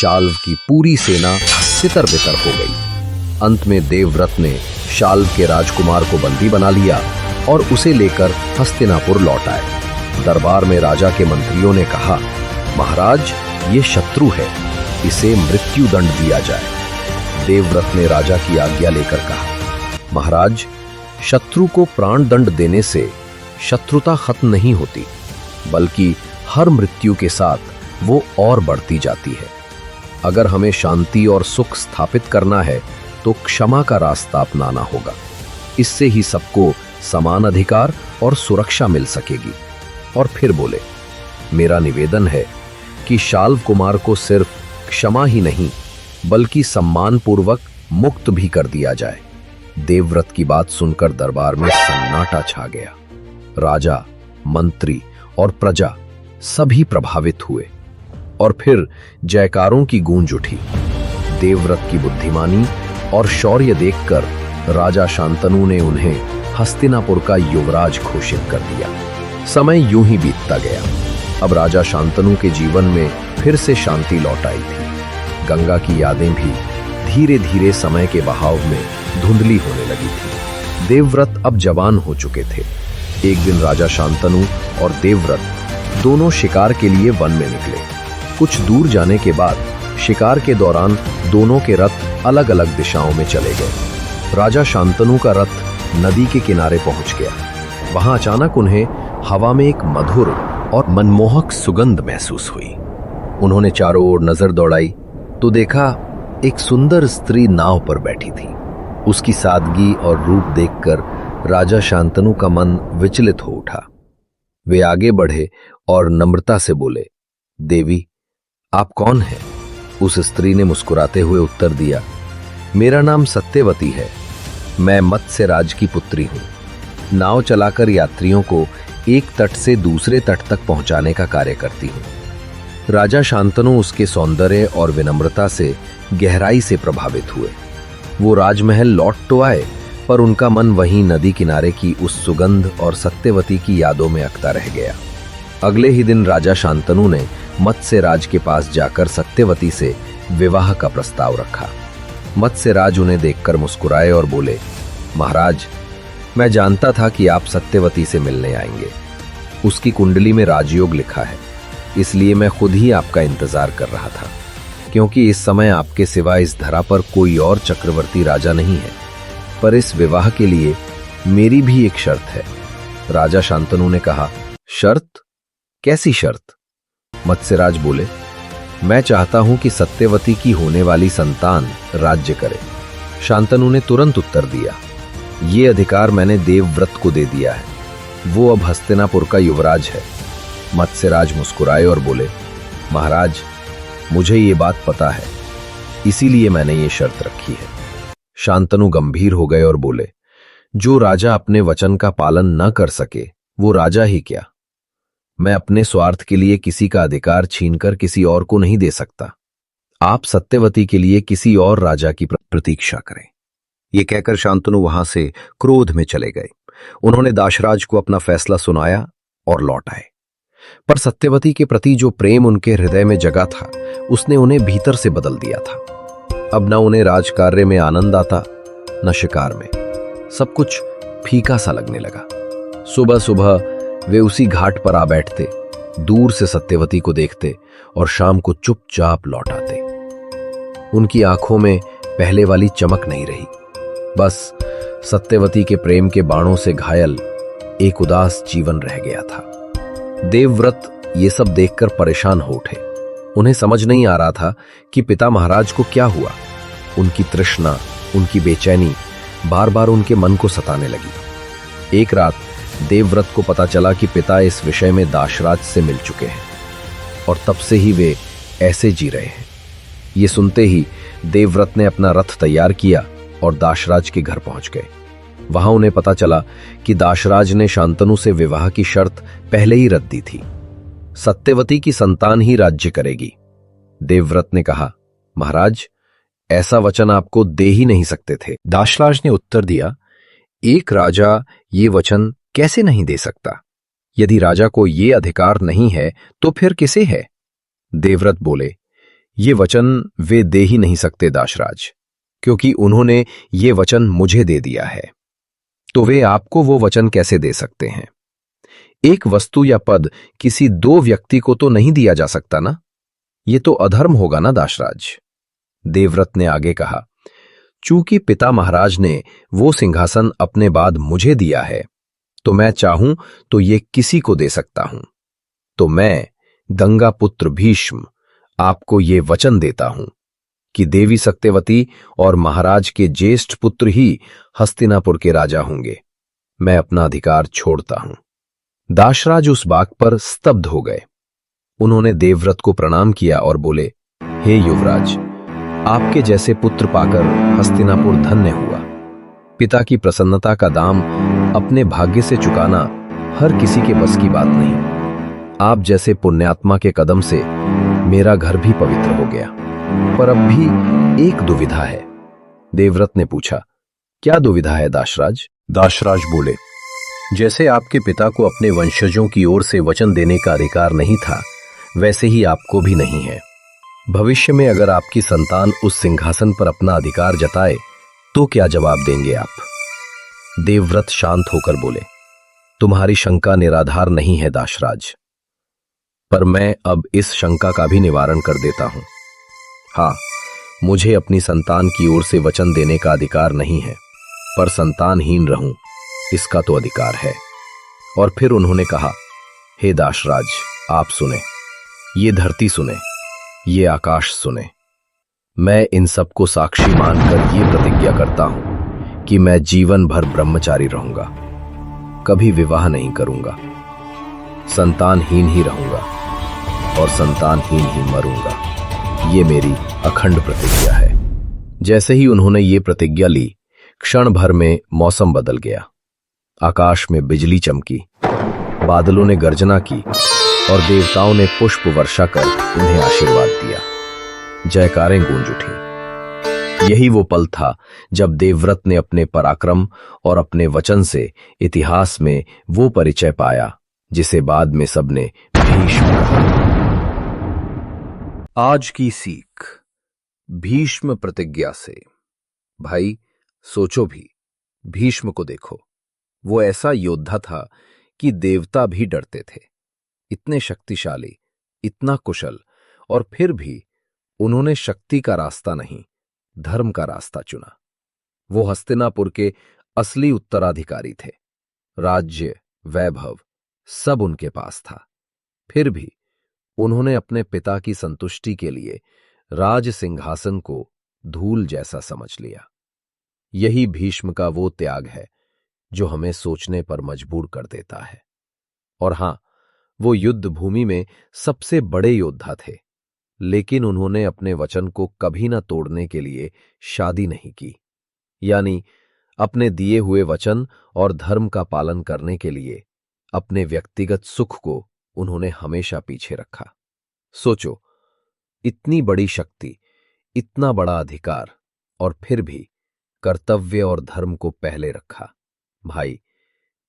शाल्व की पूरी सेना तितर-बितर हो गई। अंत में देवव्रत ने शाल्व के राजकुमार को बंदी बना लिया और उसे लेकर हस्तिनापुर लौट आए। दरबार में राजा के मंत्रियों ने कहा, महाराज, ये शत्रु है, इसे मृत्यु दंड दिया जाए। देवव्रत ने राजा की आज्ञा लेकर कहा, महाराज, शत्रु को प्राण दंड देने से शत्रुता खत्म नहीं होती, बल्कि हर मृत्यु के साथ वो और बढ़ती जाती है। अगर हमें शांति और सुख स्थापित करना है तो क्षमा का रास्ता अपनाना होगा। इससे ही सबको समान अधिकार और सुरक्षा मिल सकेगी। और फिर बोले, मेरा निवेदन है कि शाल्व कुमार को सिर्फ क्षमा ही नहीं बल्कि सम्मानपूर्वक मुक्त भी कर दिया जाए। देवव्रत की बात सुनकर दरबार में सन्नाटा छा गया। राजा, मंत्री और प्रजा सभी प्रभावित हुए और फिर जयकारों की गूंज उठी। देवव्रत की बुद्धिमानी और शौर्य देखकर राजा शांतनु ने उन्हें हस्तिनापुर का युवराज घोषित कर दिया। समय यूं ही बीतता गया। अब राजा शांतनु के जीवन में फिर से शांति लौट आई थी। गंगा की यादें भी धीरे धीरे समय के बहाव में धुंधली होने लगी थी। देवव्रत अब जवान हो चुके थे। एक दिन राजा शांतनु और देवव्रत दोनों शिकार के लिए वन में निकले। कुछ दूर जाने के बाद शिकार के दौरान दोनों के रथ अलग अलग दिशाओं में चले गए। राजा शांतनु का रथ नदी के किनारे पहुंच गया। वहां अचानक उन्हें हवा में एक मधुर और मनमोहक सुगंध महसूस हुई। उन्होंने चारों ओर नजर दौड़ाई तो देखा एक सुंदर स्त्री नाव पर बैठी थी। उसकी सादगी और रूप देखकर राजा शांतनु का मन विचलित हो उठा। वे आगे बढ़े और नम्रता से बोले, देवी, आप कौन हैं? उस स्त्री ने मुस्कुराते हुए उत्तर दिया, मेरा नाम सत्यवती है। मैं मत्स्य राज की पुत्री हूं। नाव चलाकर यात्रियों को एक तट से दूसरे तट तक पहुंचाने का कार्य करती हूं। राजा शांतनु उसके सौंदर्य और विनम्रता से गहराई से प्रभावित हुए। वो राजमहल लौट तो आए, पर उनका मन वहीं नदी किनारे की उस सुगंध और सत्यवती की यादों में अकता रह गया। अगले ही दिन राजा शांतनु ने मत्स्यराज के पास जाकर सत्यवती से विवाह का प्रस्ताव रखा। मत्स्यराज उन्हें देखकर मुस्कुराए और बोले, महाराज, मैं जानता था कि आप सत्यवती से मिलने आएंगे। उसकी कुंडली में राजयोग लिखा है, इसलिए मैं खुद ही आपका इंतजार कर रहा था, क्योंकि इस समय आपके सिवा इस धरा पर कोई और चक्रवर्ती राजा नहीं है। पर इस विवाह के लिए मेरी भी एक शर्त है। राजा शांतनु ने कहा, शर्त? कैसी शर्त? मत्स्यराज बोले, मैं चाहता हूं कि सत्यवती की होने वाली संतान राज्य करे। शांतनु ने तुरंत उत्तर दिया, ये अधिकार मैंने देवव्रत को दे दिया है। वो अब हस्तिनापुर का युवराज है। मत्स्यराज मुस्कुराए और बोले, महाराज, मुझे ये बात पता है, इसीलिए मैंने ये शर्त रखी है। शांतनु गंभीर हो गए और बोले, जो राजा अपने वचन का पालन न कर सके वो राजा ही क्या। मैं अपने स्वार्थ के लिए किसी का अधिकार छीनकर किसी और को नहीं दे सकता। आप सत्यवती के लिए किसी और राजा की प्रतीक्षा करें। ये कहकर शांतनु वहां से क्रोध में चले गए। उन्होंने दाशराज को अपना फैसला सुनाया और लौट आए। पर सत्यवती के प्रति जो प्रेम उनके हृदय में जगा था, उसने उन्हें भीतर से बदल दिया था। अब न उन्हें राजकार्य में आनंद आता, न शिकार में। सब कुछ फीका सा लगने लगा। सुबह सुबह वे उसी घाट पर आ बैठते, दूर से सत्यवती को देखते और शाम को चुपचाप लौट आते। उनकी आंखों में पहले वाली चमक नहीं रही। बस सत्यवती के प्रेम के बाणों से घायल एक उदास जीवन रह गया था। देवव्रत ये सब देखकर परेशान हो उठे। उन्हें समझ नहीं आ रहा था कि पिता महाराज को क्या हुआ। उनकी तृष्णा, उनकी बेचैनी बार बार उनके मन को सताने लगी। एक रात देवव्रत को पता चला कि पिता इस विषय में दाशराज से मिल चुके हैं और तब से ही वे ऐसे जी रहे हैं। ये सुनते ही देवव्रत ने अपना रथ तैयार किया और दाशराज के घर पहुंच गए। वहां उन्हें पता चला कि दाशराज ने शांतनु से विवाह की शर्त पहले ही रद्द दी थी। सत्यवती की संतान ही राज्य करेगी। देवव्रत ने कहा, महाराज, ऐसा वचन आपको दे ही नहीं सकते थे। दाशराज ने उत्तर दिया, एक राजा ये वचन कैसे नहीं दे सकता? यदि राजा को ये अधिकार नहीं है तो फिर किसे है? देवव्रत बोले, ये वचन वे दे ही नहीं सकते दाशराज, क्योंकि उन्होंने ये वचन मुझे दे दिया है। तो वे आपको वो वचन कैसे दे सकते हैं? एक वस्तु या पद किसी दो व्यक्ति को तो नहीं दिया जा सकता ना? ये तो अधर्म होगा ना दाशराज। देवव्रत ने आगे कहा, चूंकि पिता महाराज ने वो सिंहासन अपने बाद मुझे दिया है, तो मैं चाहूं तो ये किसी को दे सकता हूं। तो मैं गंगा पुत्र भीष्म आपको ये वचन देता हूं कि देवी सत्यवती और महाराज के ज्येष्ठ पुत्र ही हस्तिनापुर के राजा होंगे। मैं अपना अधिकार छोड़ता हूं। दाशराज उस बात पर स्तब्ध हो गए। उन्होंने देवव्रत को प्रणाम किया और बोले, हे युवराज, आपके जैसे पुत्र पाकर हस्तिनापुर धन्य हुआ। पिता की प्रसन्नता का दाम अपने भाग्य से चुकाना हर किसी के बस की बात नहीं। आप जैसे पुण्यात्मा के कदम से मेरा घर भी पवित्र हो गया। पर अब भी एक दुविधा है। देवव्रत ने पूछा, क्या दुविधा है दाशराज? दाशराज बोले, जैसे आपके पिता को अपने वंशजों की ओर से वचन देने का अधिकार नहीं था, वैसे ही आपको भी नहीं है। भविष्य में अगर आपकी संतान उस सिंहासन पर अपना अधिकार जताए तो क्या जवाब देंगे आप? देवव्रत शांत होकर बोले, तुम्हारी शंका निराधार नहीं है दाशराज, पर मैं अब इस शंका का भी निवारण कर देता हूं। हाँ, मुझे अपनी संतान की ओर से वचन देने का अधिकार नहीं है, पर संतानहीन रहूं इसका तो अधिकार है। और फिर उन्होंने कहा, हे दाशराज, आप सुने, ये धरती सुने, ये आकाश सुने। मैं इन सबको साक्षी मानकर ये प्रतिज्ञा करता हूं कि मैं जीवन भर ब्रह्मचारी रहूंगा, कभी विवाह नहीं करूंगा, संतानहीन ही रहूंगा और संतानहीन ही मरूंगा। ये मेरी अखंड प्रतिज्ञा है। जैसे ही उन्होंने ये प्रतिज्ञा ली, क्षण भर में मौसम बदल गया। आकाश में बिजली चमकी, बादलों ने गर्जना की और देवताओं ने पुष्प वर्षा कर उन्हें आशीर्वाद दिया। जयकारें गूंज उठी। यही वो पल था जब देवव्रत ने अपने पराक्रम और अपने वचन से इतिहास में वो परिचय पाया जिसे बाद में सबने भीष्म कहा। आज की सीख, भीष्म प्रतिज्ञा से। भाई सोचो भी, भीष्म को देखो, वो ऐसा योद्धा था कि देवता भी डरते थे। इतने शक्तिशाली, इतना कुशल, और फिर भी उन्होंने शक्ति का रास्ता नहीं, धर्म का रास्ता चुना। वो हस्तिनापुर के असली उत्तराधिकारी थे। राज्य, वैभव सब उनके पास था। फिर भी उन्होंने अपने पिता की संतुष्टि के लिए राज सिंहासन को धूल जैसा समझ लिया। यही भीष्म का वो त्याग है जो हमें सोचने पर मजबूर कर देता है। और हां, वो युद्ध भूमि में सबसे बड़े योद्धा थे, लेकिन उन्होंने अपने वचन को कभी न तोड़ने के लिए शादी नहीं की। यानी अपने दिए हुए वचन और धर्म का पालन करने के लिए अपने व्यक्तिगत सुख को उन्होंने हमेशा पीछे रखा। सोचो, इतनी बड़ी शक्ति, इतना बड़ा अधिकार, और फिर भी कर्तव्य और धर्म को पहले रखा। भाई,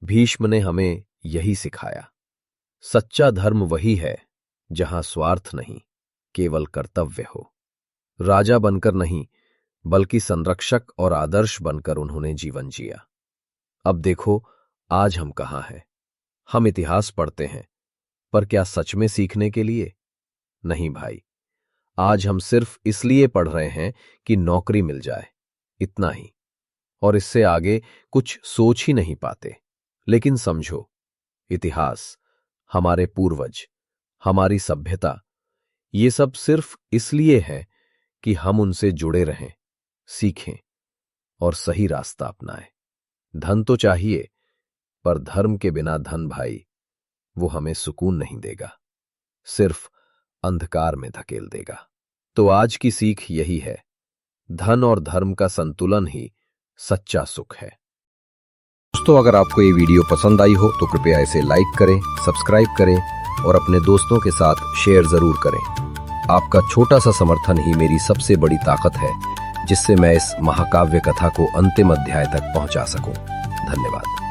भीष्म ने हमें यही सिखाया। सच्चा धर्म वही है जहां स्वार्थ नहीं, केवल कर्तव्य हो। राजा बनकर नहीं, बल्कि संरक्षक और आदर्श बनकर उन्होंने जीवन जिया। अब देखो, आज हम कहां हैं? हम इतिहास पढ़ते हैं, पर क्या सच में सीखने के लिए? नहीं भाई, आज हम सिर्फ इसलिए पढ़ रहे हैं कि नौकरी मिल जाए, इतना ही। और इससे आगे कुछ सोच ही नहीं पाते। लेकिन समझो, इतिहास, हमारे पूर्वज, हमारी सभ्यता, ये सब सिर्फ इसलिए है कि हम उनसे जुड़े रहें, सीखें और सही रास्ता अपनाएं। धन तो चाहिए, पर धर्म के बिना धन भाई, वो हमें सुकून नहीं देगा, सिर्फ अंधकार में धकेल देगा। तो आज की सीख यही है, धन और धर्म का संतुलन ही सच्चा सुख है। दोस्तों, अगर आपको ये वीडियो पसंद आई हो तो कृपया इसे लाइक करें, सब्सक्राइब करें और अपने दोस्तों के साथ शेयर जरूर करें। आपका छोटा सा समर्थन ही मेरी सबसे बड़ी ताकत है, जिससे मैं इस महाकाव्य कथा को अंतिम अध्याय तक पहुंचा सकूं। धन्यवाद।